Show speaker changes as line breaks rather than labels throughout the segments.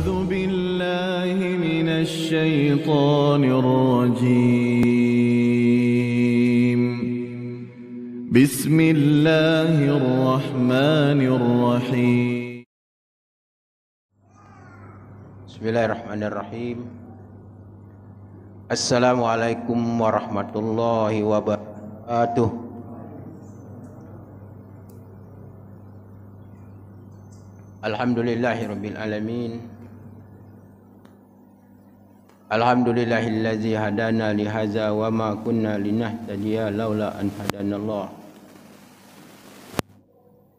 أعوذ بالله من الشيطان الرجيم. بسم الله الرحمن الرحيم.
Bismillahirrahmanirrahim. Assalamualaikum warahmatullahi wabarakatuh. Alhamdulillahirabbil alamin. Alhamdulillahillazi hadana li hadza wa ma kunna linahtadiya laula an hadanallah.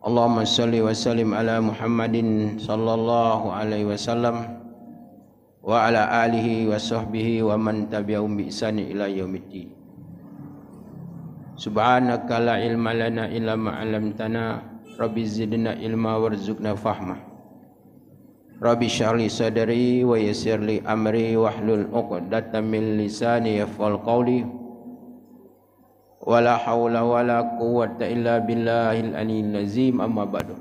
Allahumma shalli wa sallim ala Muhammadin sallallahu alaihi wasallam wa ala alihi wa sahbihi wa man tabi'ahum bi ihsani ila yaumiddin. Subhanaka la ilma lana illa ma 'allamtana, rabbi zidna ilma warzuqna fahma. Rabbi shrah li sadri wa yassir li amri wahlul 'uqdatam min lisani yafqahu qawli. Wala haula wala quwwata illa billahil aliyyil azim, amma ba'du.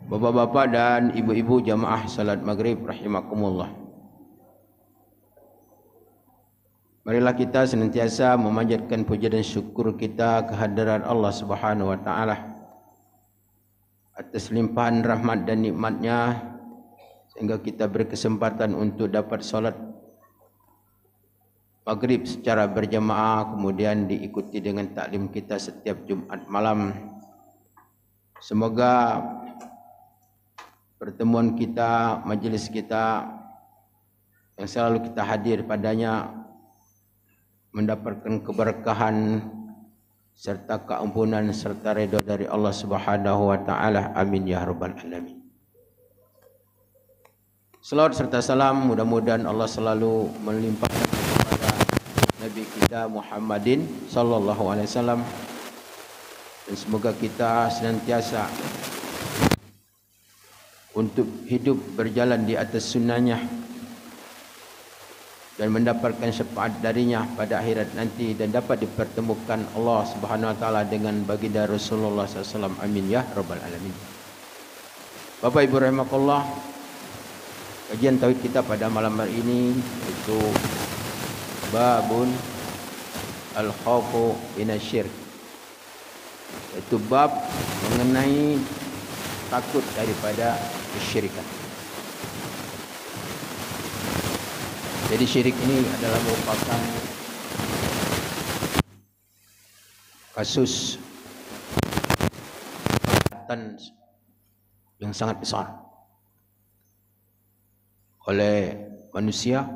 Bapak-bapak dan ibu-ibu jamaah salat maghrib rahimakumullah. Marilah kita senantiasa memanjatkan puja dan syukur kita kehadiran Allah Subhanahu wa taala atas limpahan rahmat dan nikmatnya sehingga kita berkesempatan untuk dapat salat maghrib secara berjamaah, kemudian diikuti dengan taklim kita setiap Jumat malam. Semoga pertemuan kita, majlis kita yang selalu kita hadir padanya mendapatkan keberkahan serta keampunan serta redha dari Allah Subhanahu wa taala. Amin ya rabbal alamin. Selawat serta salam mudah-mudahan Allah selalu melimpahkan kepada Nabi kita Muhammadin sallallahu alaihi wasallam, dan semoga kita senantiasa untuk hidup berjalan di atas sunnahnya dan mendapatkan syafaat darinya pada akhirat nanti dan dapat dipertemukan Allah Subhanahu wa taala dengan baginda Rasulullah SAW. Amin ya rabbal alamin. Bapak Ibu rahimakumullah, kajian tauhid kita pada malam hari ini itu babun al-khawfu minasyirk, itu bab mengenai takut daripada kesyirikan. Jadi syirik ini adalah merupakan kasus kejahatan yang sangat besar oleh manusia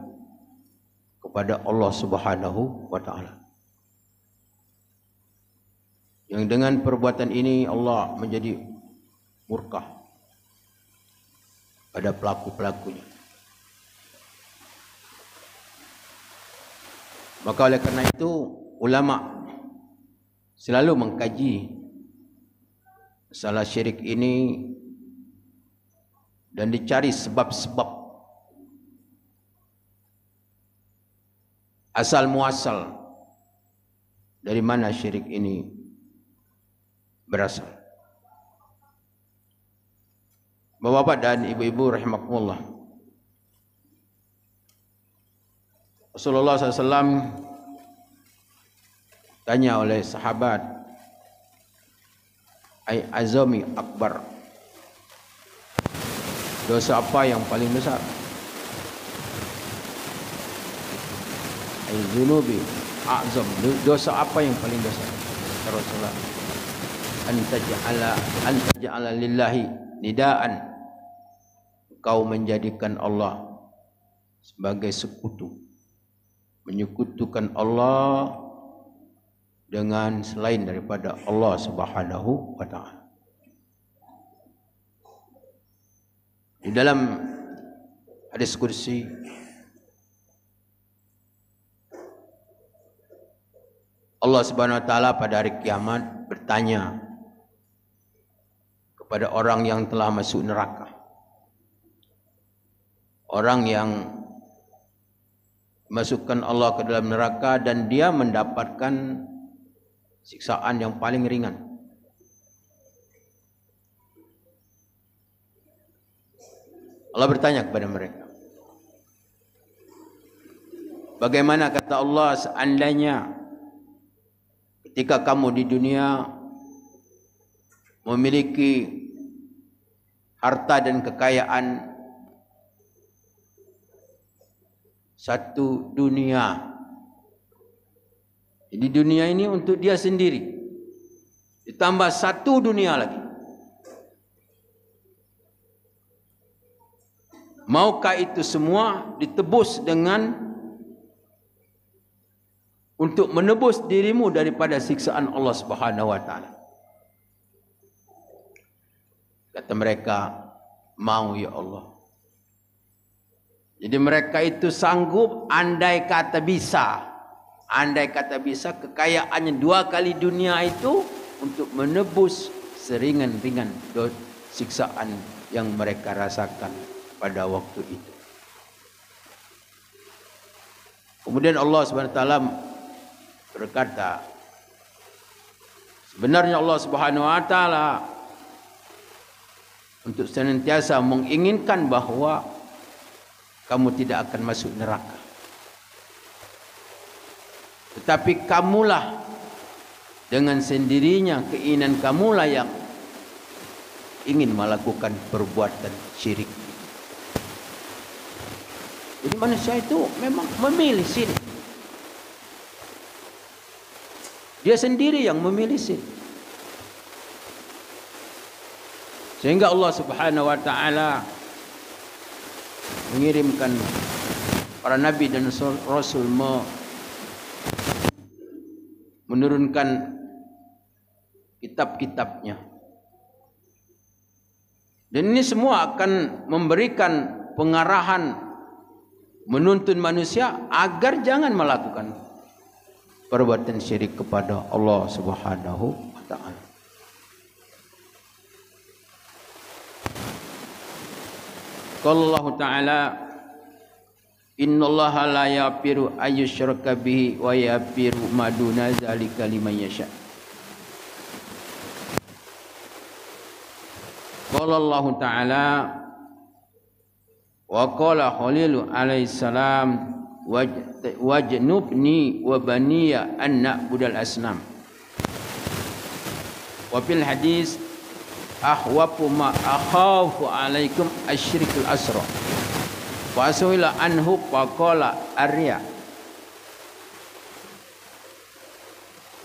kepada Allah Subhanahu wa taala. Yang dengan perbuatan ini Allah menjadi murka pada pelaku-pelakunya. Maka oleh kerana itu ulama selalu mengkaji masalah syirik ini dan dicari sebab-sebab asal muasal dari mana syirik ini berasal. Bapak-bapak dan ibu-ibu rahimakumullah, Rasulullah SAW tanya oleh sahabat, ai azami akbar, dosa apa yang paling besar? Ai zunubi azam, dosa apa yang paling besar? Rasulullah, antaj'ala lillahi nidaan, kau menjadikan Allah sebagai sekutu, menyekutukan Allah dengan selain daripada Allah Subhanahu wa taala. Di dalam hadis kursi Allah Subhanahu wa taala pada hari kiamat bertanya kepada orang yang telah masuk neraka, orang yang masukkan Allah ke dalam neraka dan dia mendapatkan siksaan yang paling ringan. Allah bertanya kepada mereka, bagaimana kata Allah seandainya ketika kamu di dunia memiliki harta dan kekayaan satu dunia. Di dunia ini untuk dia sendiri, ditambah satu dunia lagi. Maukah itu semua ditebus dengan untuk menebus dirimu daripada siksaan Allah Subhanahu wa taala? Kata mereka, mau ya Allah. Jadi mereka itu sanggup andai kata bisa kekayaannya 2 kali dunia itu untuk menebus seringan-ringan siksaan yang mereka rasakan pada waktu itu. Kemudian Allah SWT berkata, sebenarnya Allah SWT untuk senantiasa menginginkan bahwa kamu tidak akan masuk neraka. Tetapi kamulah dengan sendirinya, keinginan kamulah yang ingin melakukan perbuatan syirik. Jadi manusia itu memang memilih syirik. Dia sendiri yang memilih syirik. Sehingga Allah Subhanahu wa taala mengirimkan para nabi dan rasul menurunkan kitab-kitabnya. Dan ini semua akan memberikan pengarahan, menuntun manusia agar jangan melakukan perbuatan syirik kepada Allah Subhanahu wa taala. Qala Allah Ta'ala, innallaha la yaghfiru ayyushraka bihi wa yaghfiru ma duna dzalika liman yasha. Qala Allah Ta'ala, wa qala Khalil alaihi salam, wajnubni wa baniya an na'budal asnam. Wa fil hadis, ahwafu ma akhafu alaikum asyrikul asra. Wa asuila anhu faqala arya.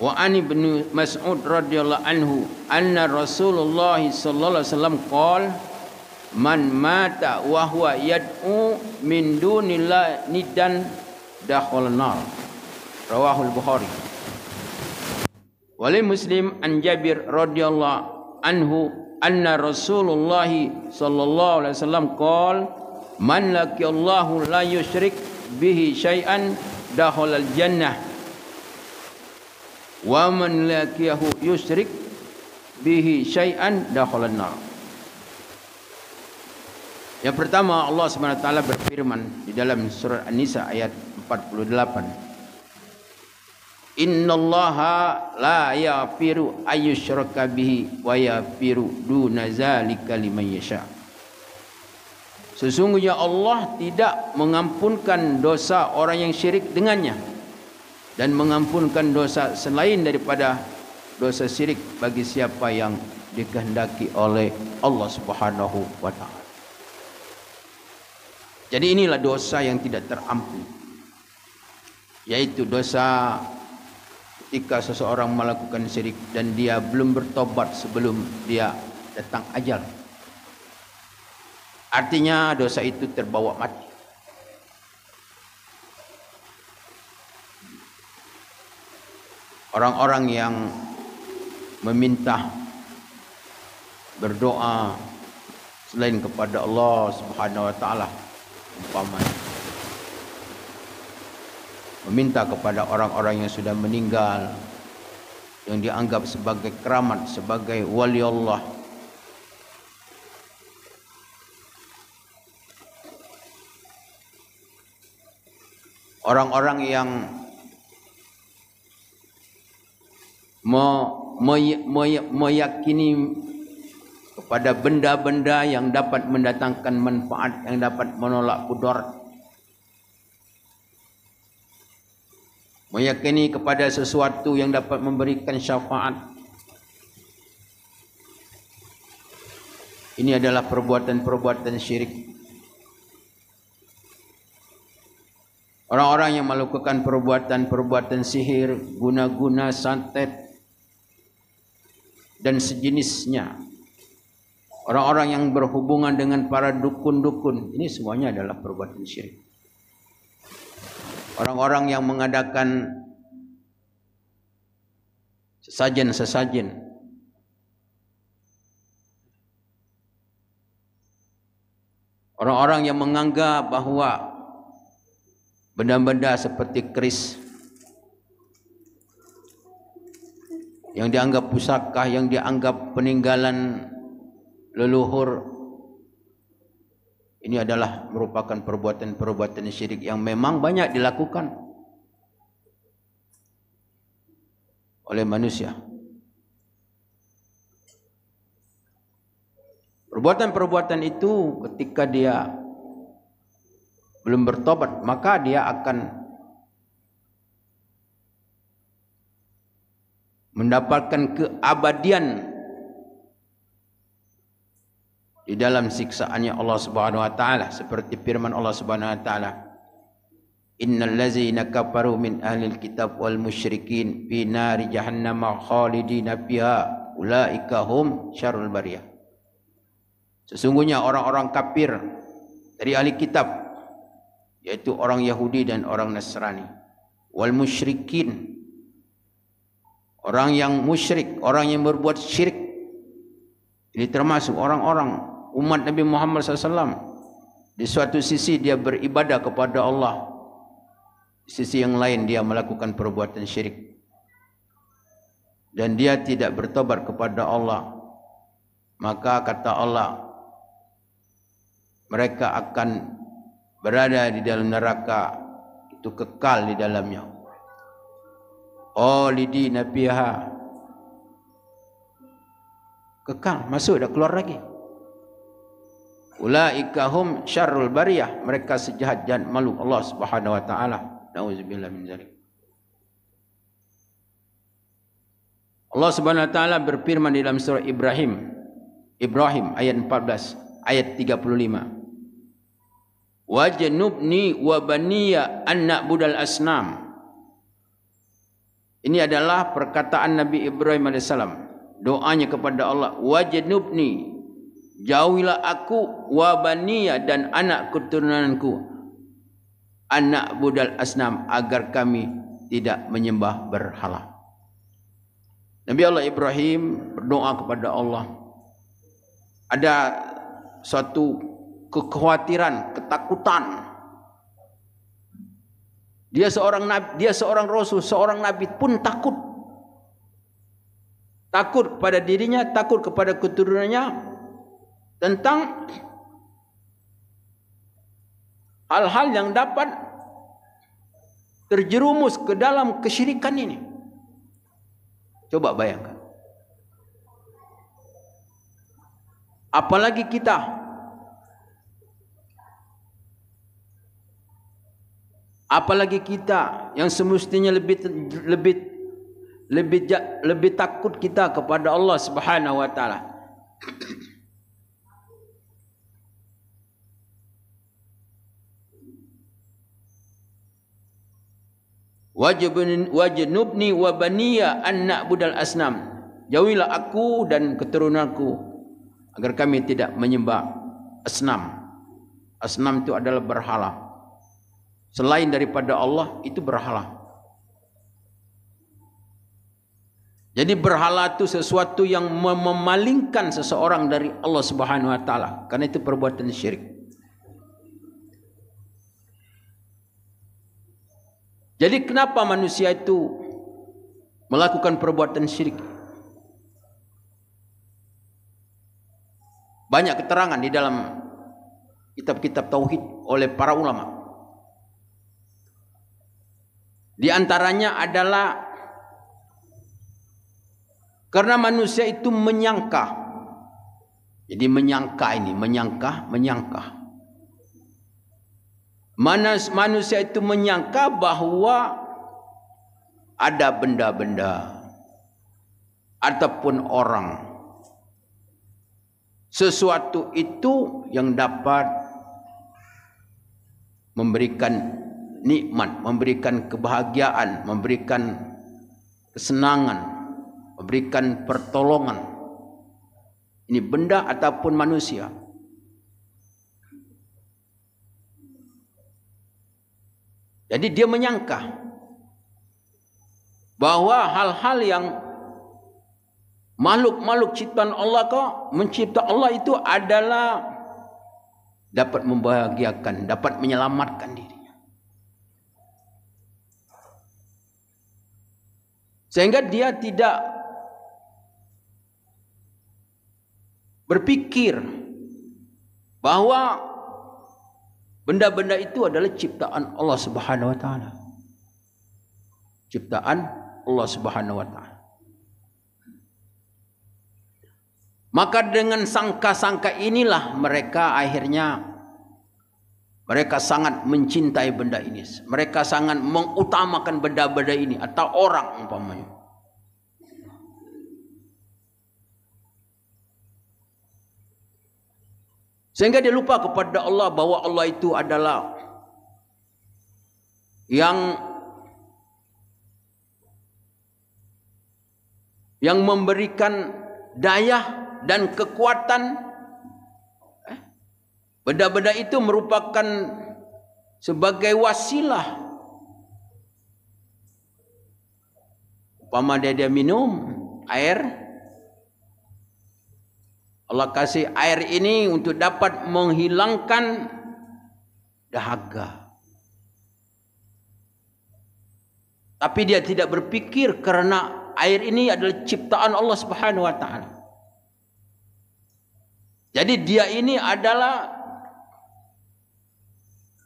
Wa an ibn Mas'ud radhiyallahu anhu anna Rasulullah sallallahu alaihi wasallam qala, man mata wa huwa yad'u min dunillahi niddan dakhala nar. Rawahul Bukhari. Wa li Muslim an Jabir radhiyallahu anhu anna Rasulullah sallallahu alaihi wasallam qala, man laqiyallahu la yusyrik bihi syai'an dakhalal jannah wa man laqiyahu yusyrik bihi syai'an dakhalan nar. Yang pertama, Allah SWT berfirman di dalam surah An-Nisa ayat 48, innallaha la yaghfiru ayyushraka bihi wa yaghfiru duna zalika liman yasha. Sesungguhnya Allah tidak mengampunkan dosa orang yang syirik dengannya dan mengampunkan dosa selain daripada dosa syirik bagi siapa yang dikehendaki oleh Allah Subhanahu wa taala. Jadi inilah dosa yang tidak terampun, yaitu dosa ketika seseorang melakukan syirik dan dia belum bertobat sebelum dia datang ajal. Artinya dosa itu terbawa mati. Orang-orang yang meminta, berdoa selain kepada Allah Subhanahu wa taala, umpamanya meminta kepada orang-orang yang sudah meninggal, yang dianggap sebagai keramat, sebagai wali Allah, orang-orang yang meyakini kepada benda-benda yang dapat mendatangkan manfaat, yang dapat menolak mudarat. Meyakini kepada sesuatu yang dapat memberikan syafaat. Ini adalah perbuatan-perbuatan syirik. Orang-orang yang melakukan perbuatan-perbuatan sihir, guna-guna, santet, dan sejenisnya. Orang-orang yang berhubungan dengan para dukun-dukun, ini semuanya adalah perbuatan syirik. Orang-orang yang mengadakan sesajen-sesajen, orang-orang yang menganggap bahawa benda-benda seperti keris yang dianggap pusaka, yang dianggap peninggalan leluhur, ini adalah merupakan perbuatan-perbuatan syirik yang memang banyak dilakukan oleh manusia. Perbuatan-perbuatan itu ketika dia belum bertobat, maka dia akan mendapatkan keabadian di dalam siksaannya Allah Subhanahu wa taala, seperti firman Allah Subhanahu wa taala, innal ladzina kafaru min ahlil kitab wal musyrikin fi nari jahannam khalidina fiha ulaika hum syarrul bariyah. Sesungguhnya orang-orang kafir dari ahli kitab, yaitu orang Yahudi dan orang Nasrani, wal musyrikin, orang yang musyrik, orang yang berbuat syirik, ini termasuk orang-orang umat Nabi Muhammad SAW. Di suatu sisi dia beribadah kepada Allah, di sisi yang lain dia melakukan perbuatan syirik, dan dia tidak bertobat kepada Allah, maka kata Allah, mereka akan berada di dalam neraka, itu kekal di dalamnya. Khalidina fiha, kekal, masuk dah keluar lagi. Ulaika hum syarrul bariyah, mereka sejahat dan makhluk Allah Subhanahu wa taala. Nauzubillah min dzalik. Allah Subhanahu wa taala berfirman di dalam surah Ibrahim ayat 14, ayat 35. Wajnubni wa baniya an na'budal asnam. Ini adalah perkataan Nabi Ibrahim alaihissalam, doanya kepada Allah, wajnubni, jauhilah aku, wa baniya, dan anak keturunanku, anak budal asnam, agar kami tidak menyembah berhala. Nabi Allah Ibrahim berdoa kepada Allah. Ada suatu kekhawatiran, ketakutan. Dia seorang nabi, dia seorang rasul, seorang nabi pun takut. Takut kepada dirinya, takut kepada keturunannya tentang hal-hal yang dapat terjerumus ke dalam kesyirikan ini. Coba bayangkan. Apalagi kita, yang semestinya lebih takut kita kepada Allah Subhanahu wa taala. Wajnubni wa baniya an na'budal asnam. Jauhilah aku dan keturunanku agar kami tidak menyembah asnam. Asnam itu adalah berhala. Selain daripada Allah, itu berhala. Jadi berhala itu sesuatu yang memalingkan seseorang dari Allah Subhanahu wa taala, karena itu perbuatan syirik. Jadi kenapa manusia itu melakukan perbuatan syirik? Banyak keterangan di dalam kitab-kitab tauhid oleh para ulama. Di antaranya adalah karena manusia itu menyangka Jadi menyangka ini, menyangka. Manusia itu menyangka bahwa ada benda-benda ataupun orang, sesuatu itu yang dapat memberikan nikmat, memberikan kebahagiaan, memberikan kesenangan, memberikan pertolongan. Ini benda ataupun manusia. Jadi dia menyangka bahwa hal-hal yang makhluk-makhluk ciptaan Allah mencipta Allah itu adalah dapat membahagiakan, dapat menyelamatkan dirinya. Sehingga dia tidak berpikir bahwa benda-benda itu adalah ciptaan Allah Subhanahu wa taala. Ciptaan Allah Subhanahu wa taala. Maka dengan sangka-sangka inilah mereka akhirnya sangat mencintai benda ini. Mereka sangat mengutamakan benda-benda ini atau orang umpamanya. Sehingga dia lupa kepada Allah bahwa Allah itu adalah yang memberikan daya dan kekuatan. Benda-benda itu merupakan sebagai wasilah. Umpama dia minum air, Allah kasih air ini untuk dapat menghilangkan dahaga. Tapi dia tidak berpikir karena air ini adalah ciptaan Allah Subhanahu wa taala. Jadi dia ini adalah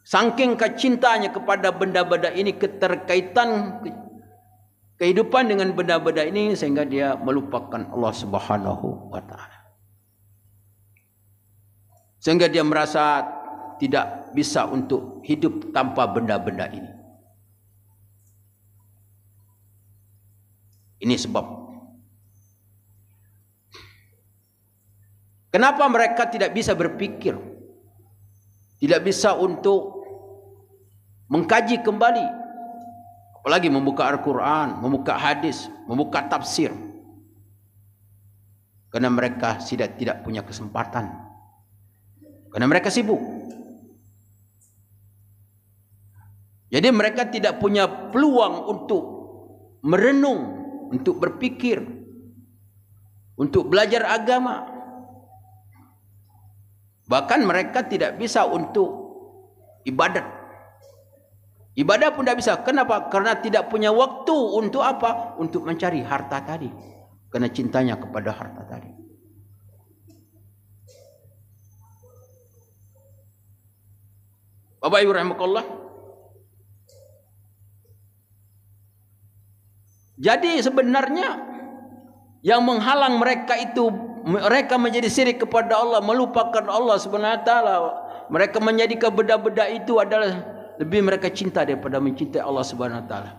saking kecintanya kepada benda-benda ini, keterkaitan kehidupan dengan benda-benda ini, sehingga dia melupakan Allah Subhanahu wa taala. Sehingga dia merasa tidak bisa untuk hidup tanpa benda-benda ini. Ini sebab. Kenapa mereka tidak bisa berpikir? Tidak bisa untuk mengkaji kembali. Apalagi membuka Al-Quran, membuka hadis, membuka tafsir. Karena mereka tidak punya kesempatan. Karena mereka sibuk. Jadi mereka tidak punya peluang untuk merenung, untuk berpikir, untuk belajar agama. Bahkan mereka tidak bisa untuk ibadat. Ibadah pun tidak bisa. Kenapa? Karena tidak punya waktu untuk apa? Untuk mencari harta tadi. Karena cintanya kepada harta tadi. Bapak Ibu rahimakumullah. Jadi sebenarnya yang menghalang mereka itu, mereka menjadi syirik kepada Allah, melupakan Allah Subhanahu wa taala. Mereka menjadikan benda-benda itu adalah lebih mereka cinta daripada mencintai Allah Subhanahu wa taala.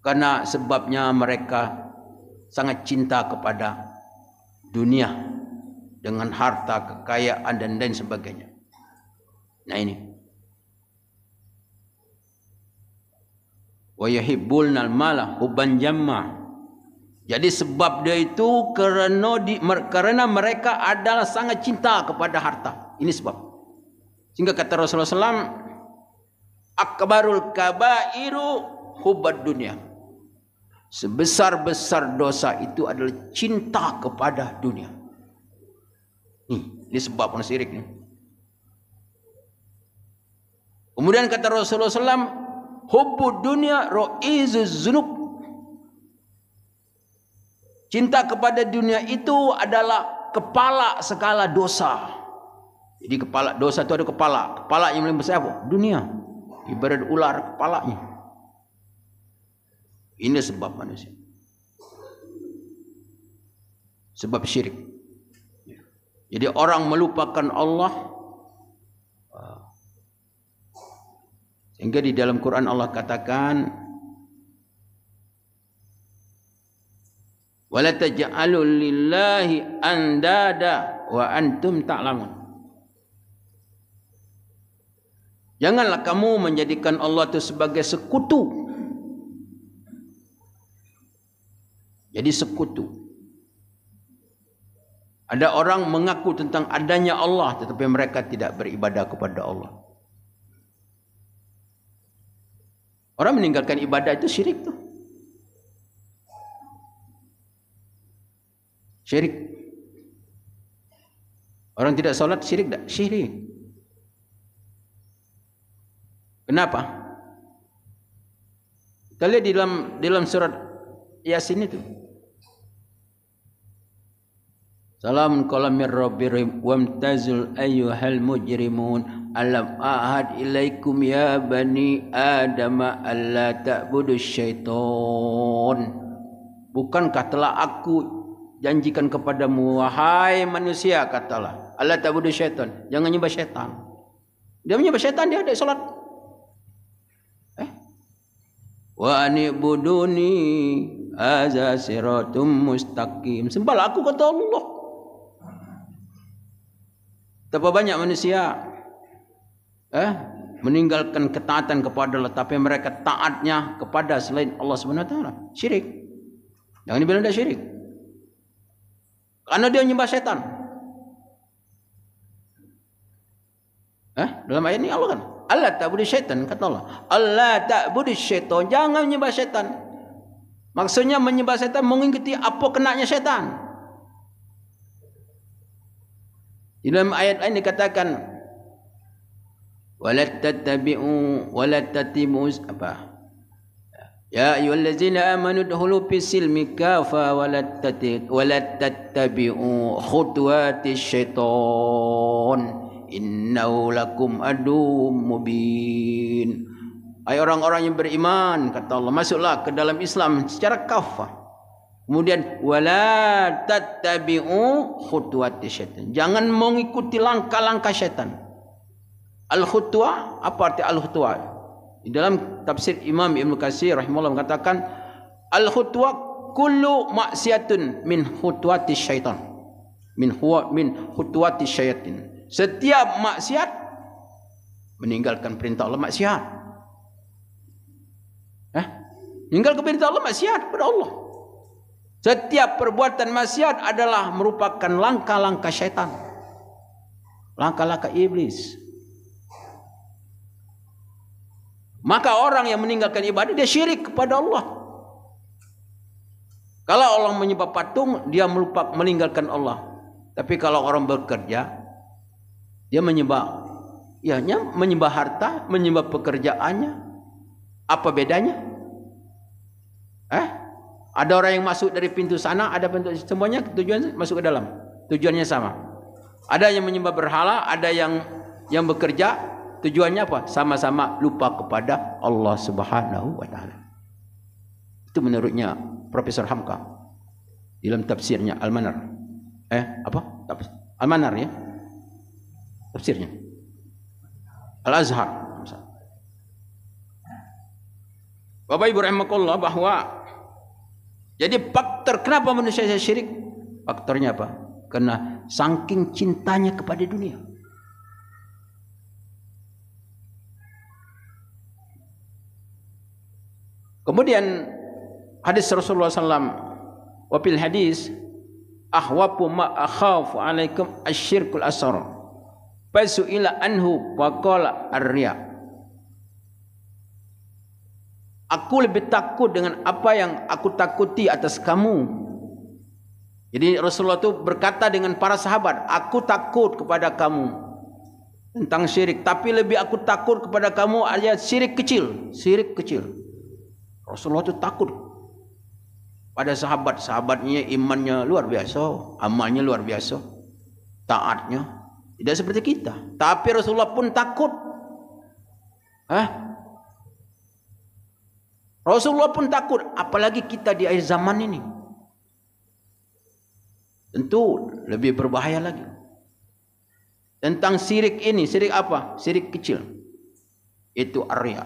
Karena sebabnya mereka sangat cinta kepada dunia dengan harta, kekayaan dan lain sebagainya. Nah ini. Wa yuhibbunal mala hubban jamma. Jadi sebab dia itu karena mereka adalah sangat cinta kepada harta. Ini sebab. Sehingga kata Rasulullah SAW, akbarul kabairu hubbad dunia. Sebesar-besar dosa itu adalah cinta kepada dunia. Ini sebab orang syirik ni. Kemudian kata Rasulullah SAW, hubbud dunia ru'izuz zunub. Cinta kepada dunia itu adalah kepala segala dosa. Jadi kepala dosa itu ada kepala. Kepala yang paling besar apa? Dunia. Ibarat ular kepalanya. Ini sebab manusia. sebab syirik. Jadi orang melupakan Allah, sehingga di dalam Quran Allah katakan, wala taj'alu lillahi andada wa antum ta'lamun. Janganlah kamu menjadikan Allah itu sebagai sekutu. Jadi sekutu. Ada orang mengaku tentang adanya Allah tetapi mereka tidak beribadah kepada Allah. Orang meninggalkan ibadah itu syirik tuh. Syirik. Orang tidak salat syirik tak? Syirik. Kenapa? Kita lihat dalam surat Yasin itu. Salamun qawlan mir rabbir wamtazul ayyuhal mujrimun alam ahad ilaikum ya bani adam alla ta'budus syaitan. Bukankah telah aku janjikan kepadamu wahai manusia, katalah alla ta'budus syaitan, jangan nyembah syaitan. Dia menyembah syaitan, dia ada salat. Wa anibuduni hadza siratum mustaqim. Sembahlah aku, kata Allah. Betapa banyak manusia meninggalkan ketaatan kepada Allah, tapi mereka taatnya kepada selain Allah Subhanahu wa taala. Syirik. Jangan dibilang dia syirik. Karena dia menyembah setan. Dalam ayat ini Allah kan, Allah ta'budu syaitan, kata Allah. Allah ta'budu syaitan, jangan menyembah setan. Maksudnya menyembah setan mengikuti apa kenanya setan. Di dalam ayat lain dikatakan walat tattabi'u walat tatimu apa? Ya ayyuhallazina amanu udkhulu fis silmi kafa walat tattabi'u khutuwatis syaitan innahu lakum aduwwum mubin. Hai orang-orang yang beriman, kata Allah, masuklah ke dalam Islam secara kafah. Kemudian wala tattabi'u khutuwati syaitan. Jangan mengikuti langkah-langkah syaitan. Al-khutwah, apa arti al-khutwah? Di dalam tafsir Imam Ibn Katsir rahimahullah mengatakan al-khutwah kullu maksiatun min khutuwati syaitan. Min khutuwati syaitan. Setiap maksiat meninggalkan perintah Allah maksiat. Meninggalkan perintah Allah maksiat kepada Allah. Setiap perbuatan maksiat adalah merupakan langkah-langkah syaitan. Langkah-langkah iblis. Maka orang yang meninggalkan ibadah, dia syirik kepada Allah. Kalau Allah menyembah patung, dia meninggalkan Allah. Tapi kalau orang bekerja, dia menyembah harta, menyembah pekerjaannya. Apa bedanya? Ada orang yang masuk dari pintu sana, ada pintu semuanya tujuan masuk ke dalam. Tujuannya sama. Ada yang menyembah berhala, ada yang bekerja, tujuannya apa? Sama-sama lupa kepada Allah Subhanahu wa taala. Itu menurutnya Profesor Hamka dalam tafsirnya Al-Manar. Al-Manar ya. Tafsirnya. Al-Azhar. Bapak Ibu rahimakumullah, bahwa jadi faktor kenapa manusia syirik? Faktornya apa? Karena saking cintanya kepada dunia. Kemudian hadis Rasulullah SAW, wafil hadis ahwapu ma akhafu alaikum asyirkul asghar fasu'ila anhu wa qala ar-riya. Aku lebih takut dengan apa yang aku takuti atas kamu. Jadi Rasulullah itu berkata dengan para sahabat, aku takut kepada kamu tentang syirik, tapi lebih aku takut kepada kamu ada syirik kecil. Syirik kecil. Rasulullah itu takut pada sahabat-sahabatnya, imannya luar biasa, amalnya luar biasa, taatnya tidak seperti kita. Tapi Rasulullah pun takut. Rasulullah pun takut, apalagi kita di akhir zaman ini. tentu lebih berbahaya lagi. Tentang syirik ini, syirik apa? Syirik kecil. Itu ar-riya.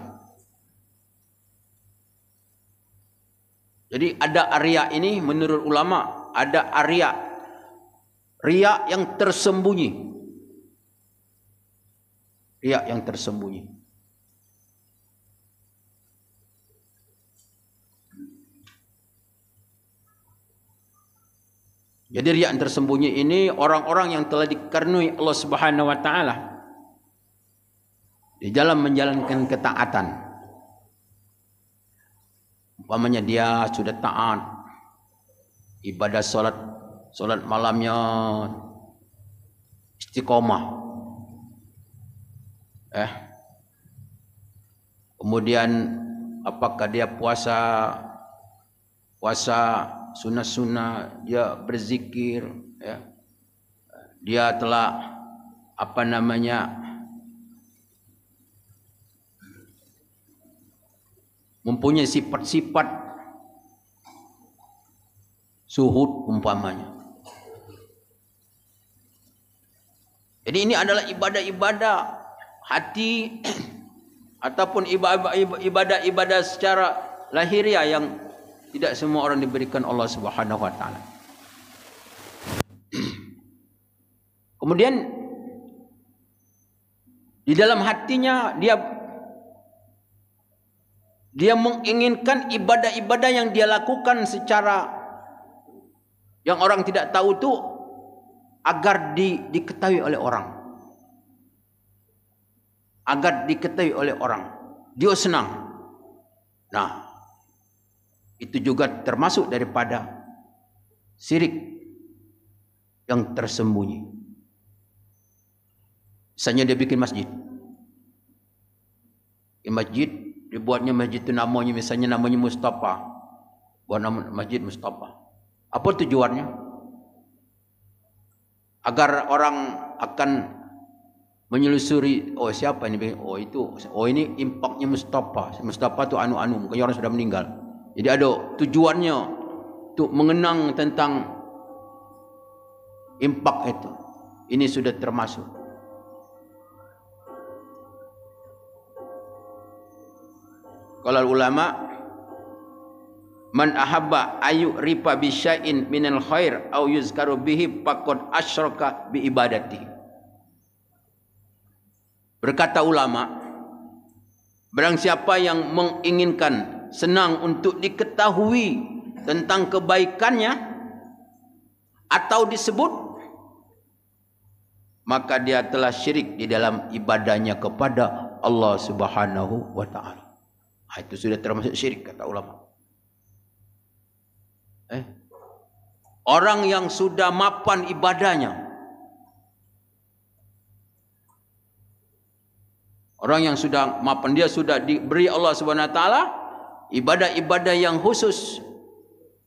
Jadi ada ar-riya ini menurut ulama, ada ar-riya, riya yang tersembunyi. Riya yang tersembunyi. Jadi riya yang tersembunyi ini orang-orang yang telah dikaruniai Allah Subhanahu wa taala di dalam menjalankan ketaatan. Umpamanya dia sudah taat ibadah salat malamnya istiqomah. Kemudian apakah dia puasa sunnah-sunnah, dia berzikir, ya. Dia telah mempunyai sifat-sifat zuhud umpamanya. Jadi ini adalah ibadah-ibadah hati ataupun ibadah-ibadah secara lahiriah yang tidak semua orang diberikan Allah Subhanahu wa taala. Kemudian di dalam hatinya dia menginginkan ibadah-ibadah yang dia lakukan secara yang orang tidak tahu itu agar diketahui oleh orang. Agar diketahui oleh orang. Dia senang. Nah, itu juga termasuk daripada syirik yang tersembunyi. Misalnya dia bikin masjid. Dibuatnya masjid itu namanya Mustafa. Buat nama masjid Mustafa. Apa tujuannya? Agar orang akan menyelusuri, oh siapa ini? Oh ini impaknya Mustafa. Mustafa itu anu-anu, mungkin orang sudah meninggal. Jadi ada tujuannya untuk mengenang tentang impak itu. Ini sudah termasuk. Kalau ulama, man ahabba ayu rifa bi syai'in minal khair au yuzkaru bihi faqad asyraka bi ibadati. Berkata ulama, barang siapa yang menginginkan senang untuk diketahui tentang kebaikannya atau disebut, maka dia telah syirik di dalam ibadahnya kepada Allah Subhanahu wa taala. Itu sudah termasuk syirik kata ulama. Orang yang sudah mapan ibadahnya, orang yang sudah mapan, dia sudah diberi Allah Subhanahu wa taala ibadah-ibadah yang khusus,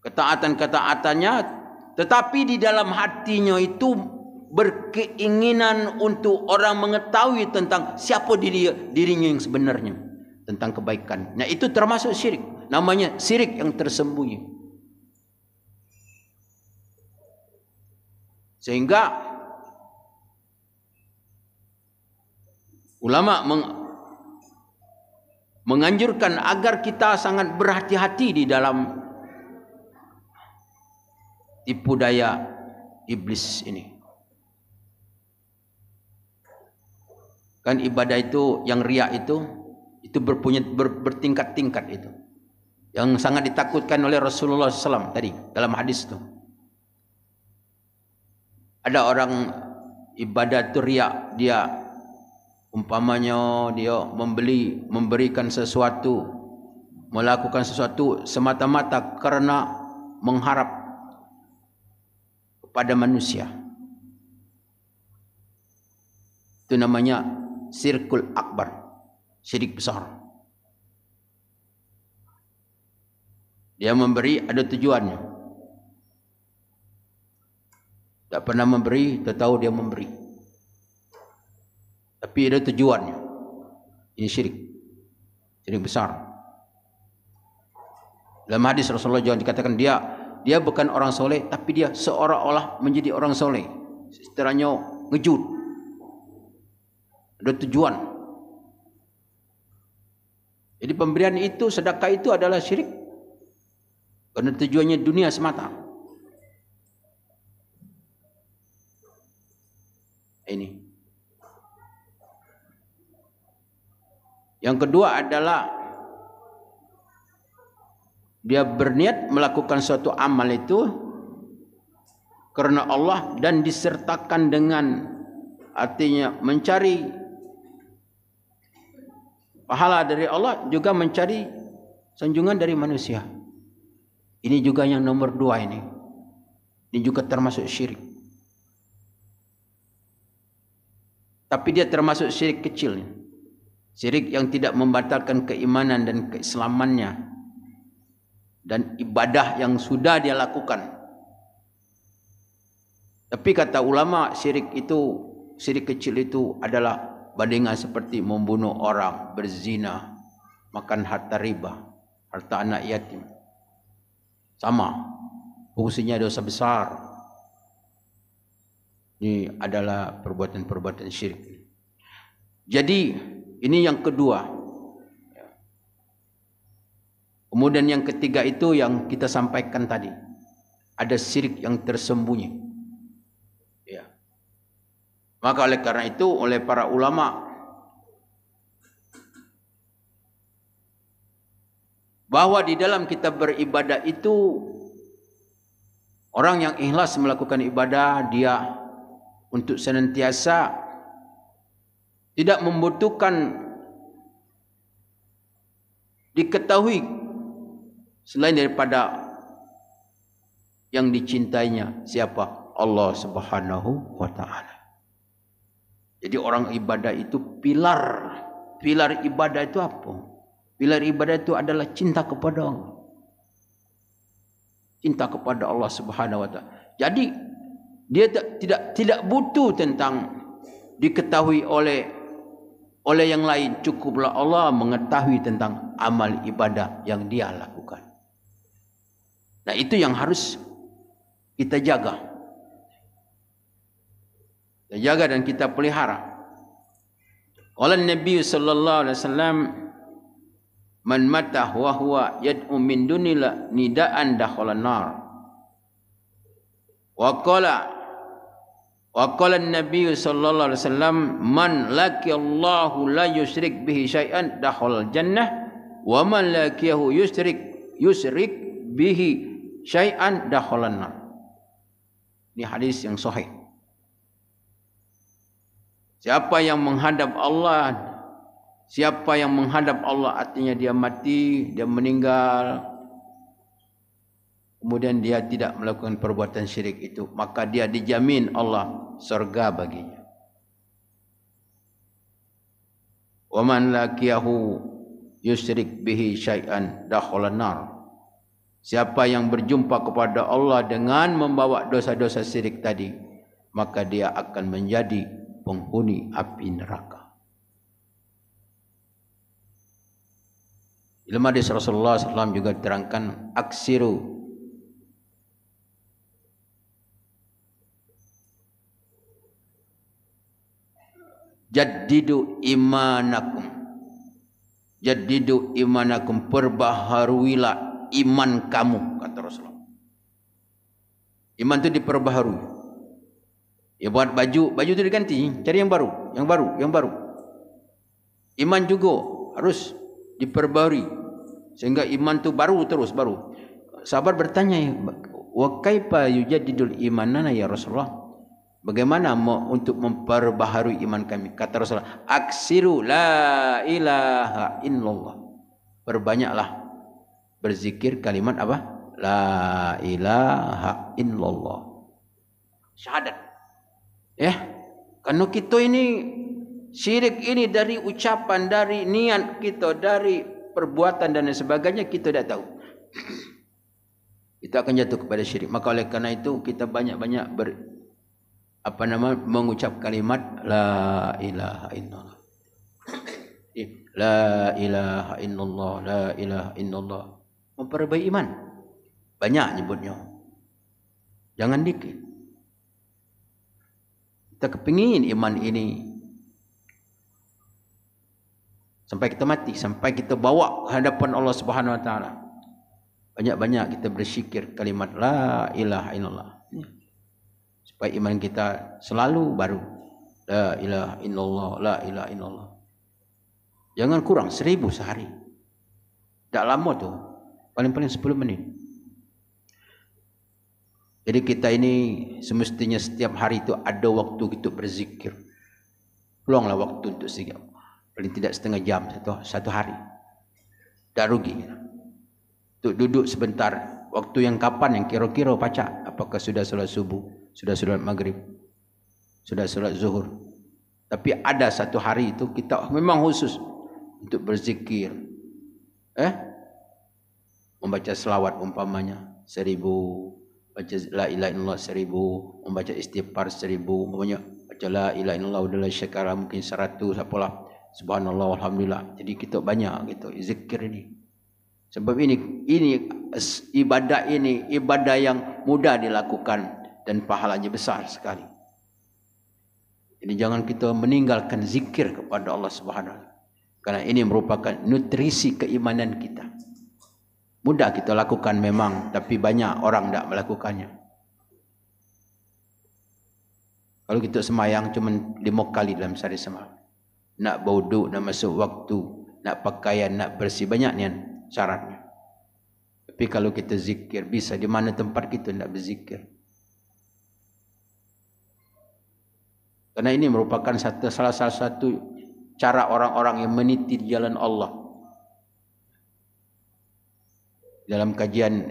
ketaatan-ketaatannya, tetapi di dalam hatinya itu berkeinginan untuk orang mengetahui tentang siapa dirinya yang sebenarnya, tentang kebaikan. Nah, itu termasuk syirik. Namanya syirik yang tersembunyi. Sehingga ulama menganjurkan agar kita sangat berhati-hati di dalam tipu daya iblis ini. Kan ibadah itu yang riya itu bertingkat-tingkat itu. Yang sangat ditakutkan oleh Rasulullah SAW tadi dalam hadis itu. Ada orang ibadah itu riya, dia umpamanya dia memberikan sesuatu, melakukan sesuatu semata-mata karena mengharap kepada manusia. Itu namanya syirkul akbar, syirik besar. Dia memberi ada tujuannya. Tak pernah memberi, tak tahu dia memberi. Tapi ada tujuannya. Ini syirik. Syirik besar. Dalam hadis Rasulullah jangan dikatakan dia dia bukan orang soleh, tapi dia seolah-olah menjadi orang soleh. Istilahnya ngejut. Ada tujuan. Jadi pemberian itu, sedekah itu adalah syirik. Karena tujuannya dunia semata. Ini. Yang kedua adalah dia berniat melakukan suatu amal itu karena Allah dan disertakan dengan, artinya mencari pahala dari Allah, juga mencari sanjungan dari manusia. Ini juga yang nomor 2 ini. Ini juga termasuk syirik. Tapi dia termasuk syirik kecil. Syirik yang tidak membatalkan keimanan dan keislamannya. Dan ibadah yang sudah dia lakukan. Tapi kata ulama, syirik kecil itu adalah bandingan seperti membunuh orang, berzina, makan harta riba, harta anak yatim. Sama, fungsinya dosa besar. Ini adalah perbuatan-perbuatan syirik. Jadi ini yang kedua. Kemudian yang ketiga itu yang kita sampaikan tadi. Ada syirik yang tersembunyi. Ya. Maka oleh karena itu, oleh para ulama, bahwa di dalam kita beribadah itu, orang yang ikhlas melakukan ibadah, dia untuk senantiasa tidak membutuhkan diketahui selain daripada yang dicintainya, siapa? Allah Subhanahu wa ta'ala. Jadi orang ibadah itu pilar ibadah itu apa? Pilar ibadah itu adalah cinta kepada Allah. Cinta kepada Allah Subhanahu wa ta'ala. Jadi dia tidak butuh tentang diketahui oleh yang lain. Cukuplah Allah mengetahui tentang amal ibadah yang dia lakukan. Nah, itu yang harus kita jaga. Kita jaga dan kita pelihara. Qala Nabi sallallahu alaihi wasallam, man mata wa huwa yad'u min dunillah nidaan dakhalan nar. Wa qala Nabi sallallahu alaihi wasallam, man laqiyallahu la yusyrik bihi syai'an dakhalal jannah wa man laqiyahu yusyrik bihi syai'an dakhalan nar. Ini hadis yang sahih. Siapa yang menghadap Allah artinya dia mati, dia meninggal, kemudian dia tidak melakukan perbuatan syirik itu, maka dia dijamin Allah surga baginya. Wa man laqiyahu yusyrik bihi syai'an dakhalan nar. Siapa yang berjumpa kepada Allah dengan membawa dosa-dosa syirik tadi, maka dia akan menjadi penghuni api neraka. Dalam hadis Rasulullah SAW juga diterangkan, aksiru jaddidu imanakum, perbaharuilah iman kamu, kata Rasulullah. Iman itu diperbaharui. Ya, buat baju itu diganti, cari yang baru. Iman juga harus diperbaharui sehingga iman itu baru. Sahabat bertanya, wa kaifa yujaddidul imanana ya Rasulullah? Bagaimana untuk memperbaharui iman kami? Kata Rasulullah, aksiru la ilaha illallah. Perbanyaklah berzikir kalimat apa? La ilaha illallah. Syahadat. Ya. Karena kita ini syirik ini dari ucapan, dari niat kita, dari perbuatan dan sebagainya kita tidak tahu. Kita akan jatuh kepada syirik. Maka oleh karena itu kita banyak-banyak mengucap kalimat la ilaha illallah. La ilaha illallah, la ilaha illallah. Memperbaiki iman. Banyak nyebutnya. Jangan dikit. Kita kepingin iman ini sampai kita mati, sampai kita bawa ke hadapan Allah Subhanahu wa taala. Banyak-banyak kita berzikir kalimat la ilaha illallah. Supaya iman kita selalu baru. La ilaha illallah, la ilaha illallah. Jangan kurang 1000 sehari. Tak lama tu. Paling-paling 10 menit. Jadi kita ini semestinya setiap hari itu ada waktu kita berzikir. Peluanglah waktu untuk zikir. Paling tidak setengah jam satu hari. Tak rugi. Untuk duduk sebentar. Waktu yang kapan, yang kira-kira pacak. Apakah sudah solat subuh, sudah solat maghrib, sudah solat zuhur. Tapi ada satu hari itu kita memang khusus untuk berzikir. Membaca selawat umpamanya 1000, baca la ilaha illallah 1000, membaca istighfar 1000, umpamanya baca la ilaha illallah udahlah syakara mungkin 100, apalah. Subhanallah, alhamdulillah. Jadi kita banyak gitu zikir ini. Sebab ini ibadah yang mudah dilakukan dan pahalanya besar sekali. Jadi jangan kita meninggalkan zikir kepada Allah Subhanahu wa taala. Karena ini merupakan nutrisi keimanan kita. Mudah kita lakukan memang, tapi banyak orang tak melakukannya. Kalau kita semayang cuma 5 kali dalam sehari semalam. Nak berwuduk, nak masuk waktu, nak pakaian, nak bersih, banyak ni syaratnya. Tapi kalau kita zikir, bisa di mana tempat kita nak berzikir. Karena ini merupakan salah satu cara orang-orang yang meniti jalan Allah. Dalam kajian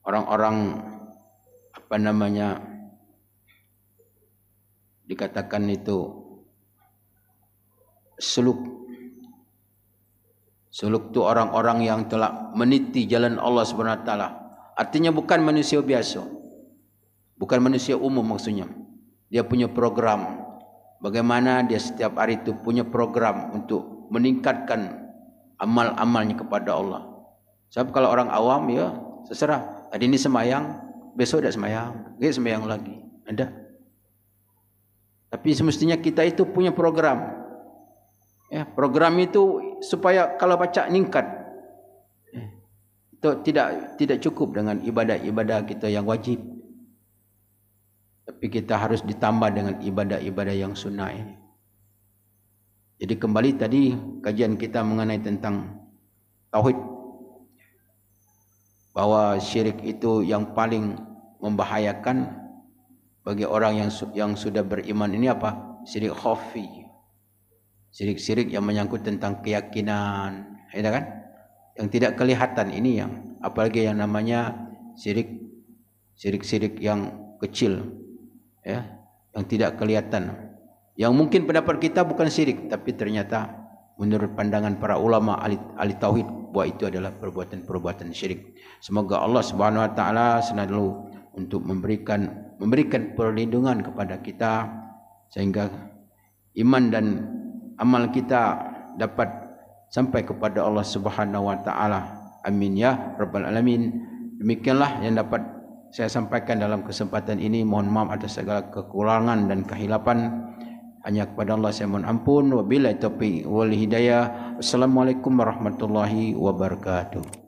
orang-orang dikatakan itu suluk tu orang-orang yang telah meniti jalan Allah Subhanahu wa taala. Artinya bukan manusia biasa. Bukan manusia umum maksudnya. Dia punya program. Bagaimana dia setiap hari itu punya program untuk meningkatkan amal-amalnya kepada Allah. Sebab kalau orang awam ya terserah. Hari ini semayang, besok tak semayang, besok semayang lagi. Ada. Tapi semestinya kita itu punya program. Ya, program itu supaya kalau baca ningkat. Itu tidak cukup dengan ibadah-ibadah kita yang wajib. Tapi kita harus ditambah dengan ibadah-ibadah yang sunnah ini. Jadi kembali tadi kajian kita mengenai tentang tauhid. Bahwa syirik itu yang paling membahayakan bagi orang yang sudah beriman ini apa? Syirik khafi. Syirik-syirik yang menyangkut tentang keyakinan, ya kan? Yang tidak kelihatan ini yang apalagi yang namanya syirik yang kecil, ya, yang tidak kelihatan. Yang mungkin pendapat kita bukan syirik, tapi ternyata menurut pandangan para ulama ahli tauhid bahwa itu adalah perbuatan-perbuatan syirik. Semoga Allah Subhanahu wa taala selalu untuk memberikan perlindungan kepada kita sehingga iman dan amal kita dapat sampai kepada Allah Subhanahu wa taala. Amin ya rabbal alamin. Demikianlah yang dapat saya sampaikan dalam kesempatan ini. Mohon maaf atas segala kekurangan dan kehilapan. Hanya kepada Allah saya mohon ampun. Wabillahi taufiq wal hidayah. Wassalamualaikum warahmatullahi wabarakatuh.